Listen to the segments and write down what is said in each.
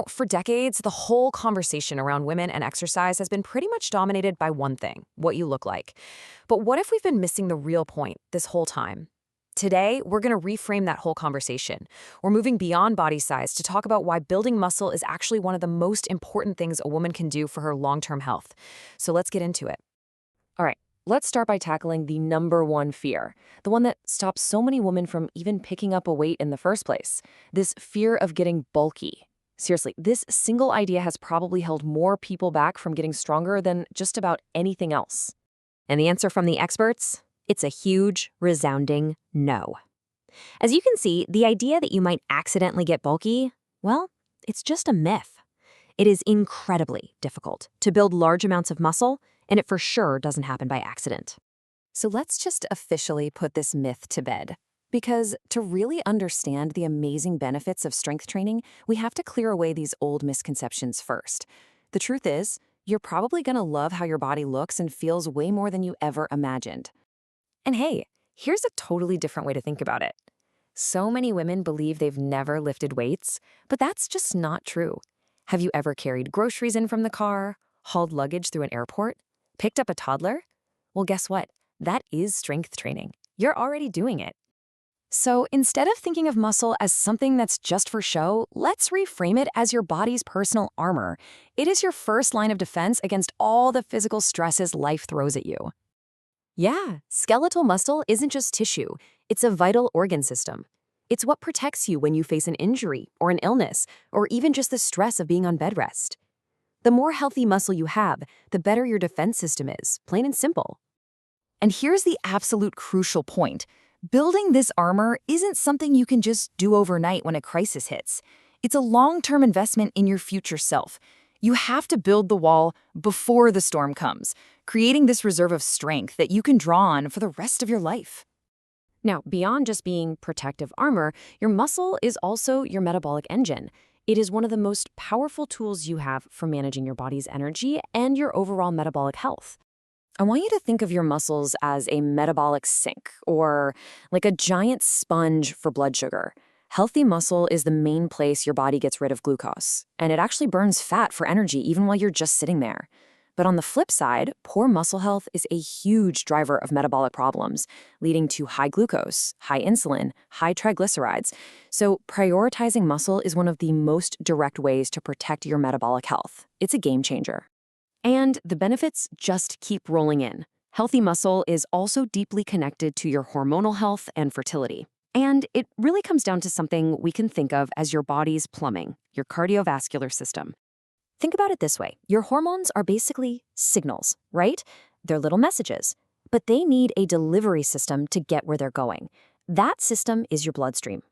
For decades, the whole conversation around women and exercise has been pretty much dominated by one thing: what you look like. But what if we've been missing the real point this whole time? Today, we're going to reframe that whole conversation. We're moving beyond body size to talk about why building muscle is actually one of the most important things a woman can do for her long-term health. So let's get into it. All right, let's start by tackling the number one fear, the one that stops so many women from even picking up a weight in the first place: this fear of getting bulky. Seriously, this single idea has probably held more people back from getting stronger than just about anything else. And the answer from the experts? It's a huge, resounding no. As you can see, the idea that you might accidentally get bulky, well, it's just a myth. It is incredibly difficult to build large amounts of muscle, and it for sure doesn't happen by accident. So let's just officially put this myth to bed. Because to really understand the amazing benefits of strength training, we have to clear away these old misconceptions first. The truth is, you're probably going to love how your body looks and feels way more than you ever imagined. And hey, here's a totally different way to think about it. So many women believe they've never lifted weights, but that's just not true. Have you ever carried groceries in from the car, hauled luggage through an airport, picked up a toddler? Well, guess what? That is strength training. You're already doing it. So instead of thinking of muscle as something that's just for show, let's reframe it as your body's personal armor. It is your first line of defense against all the physical stresses life throws at you. Yeah, skeletal muscle isn't just tissue. It's a vital organ system. It's what protects you when you face an injury or an illness, or even just the stress of being on bed rest. The more healthy muscle you have, the better your defense system is, plain and simple. And here's the absolute crucial point. Building this armor isn't something you can just do overnight when a crisis hits. It's a long-term investment in your future self. You have to build the wall before the storm comes, creating this reserve of strength that you can draw on for the rest of your life. Now, beyond just being protective armor, your muscle is also your metabolic engine. It is one of the most powerful tools you have for managing your body's energy and your overall metabolic health. I want you to think of your muscles as a metabolic sink, or like a giant sponge for blood sugar. Healthy muscle is the main place your body gets rid of glucose, and it actually burns fat for energy even while you're just sitting there. But on the flip side, poor muscle health is a huge driver of metabolic problems, leading to high glucose, high insulin, high triglycerides. So prioritizing muscle is one of the most direct ways to protect your metabolic health. It's a game changer. And the benefits just keep rolling in. Healthy muscle is also deeply connected to your hormonal health and fertility. And it really comes down to something we can think of as your body's plumbing, your cardiovascular system. Think about it this way. Your hormones are basically signals, right? They're little messages, but they need a delivery system to get where they're going. That system is your bloodstream.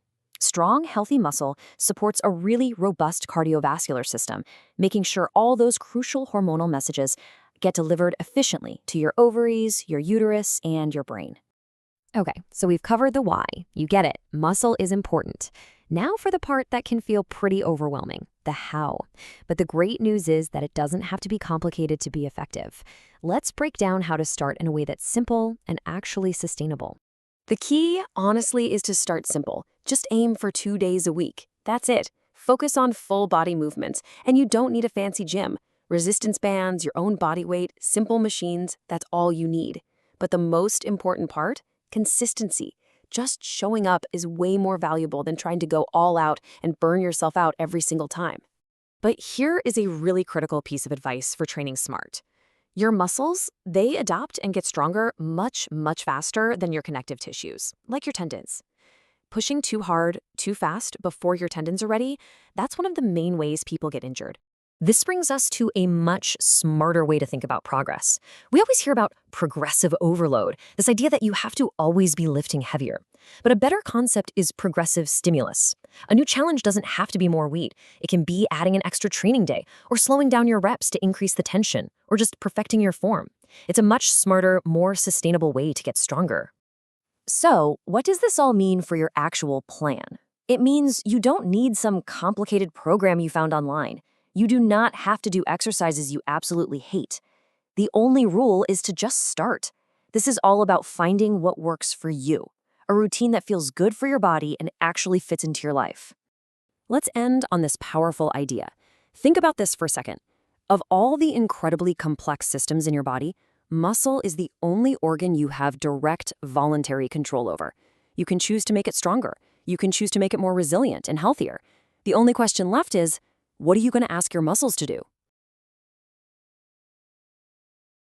Strong, healthy muscle supports a really robust cardiovascular system, making sure all those crucial hormonal messages get delivered efficiently to your ovaries, your uterus, and your brain. Okay, so we've covered the why. You get it. Muscle is important. Now for the part that can feel pretty overwhelming, the how. But the great news is that it doesn't have to be complicated to be effective. Let's break down how to start in a way that's simple and actually sustainable. The key, honestly, is to start simple. Just aim for 2 days a week. That's it. Focus on full body movements, and you don't need a fancy gym. Resistance bands, your own body weight, simple machines, that's all you need. But the most important part? Consistency. Just showing up is way more valuable than trying to go all out and burn yourself out every single time. But here is a really critical piece of advice for training smart. Your muscles, they adapt and get stronger much, much faster than your connective tissues, like your tendons. Pushing too hard, too fast before your tendons are ready, that's one of the main ways people get injured. This brings us to a much smarter way to think about progress. We always hear about progressive overload, this idea that you have to always be lifting heavier. But a better concept is progressive stimulus. A new challenge doesn't have to be more weight. It can be adding an extra training day, or slowing down your reps to increase the tension, or just perfecting your form. It's a much smarter, more sustainable way to get stronger. So, what does this all mean for your actual plan? It means you don't need some complicated program you found online. You do not have to do exercises you absolutely hate. The only rule is to just start. This is all about finding what works for you, a routine that feels good for your body and actually fits into your life. Let's end on this powerful idea. Think about this for a second. Of all the incredibly complex systems in your body, muscle is the only organ you have direct voluntary control over. You can choose to make it stronger. You can choose to make it more resilient and healthier. The only question left is, what are you going to ask your muscles to do?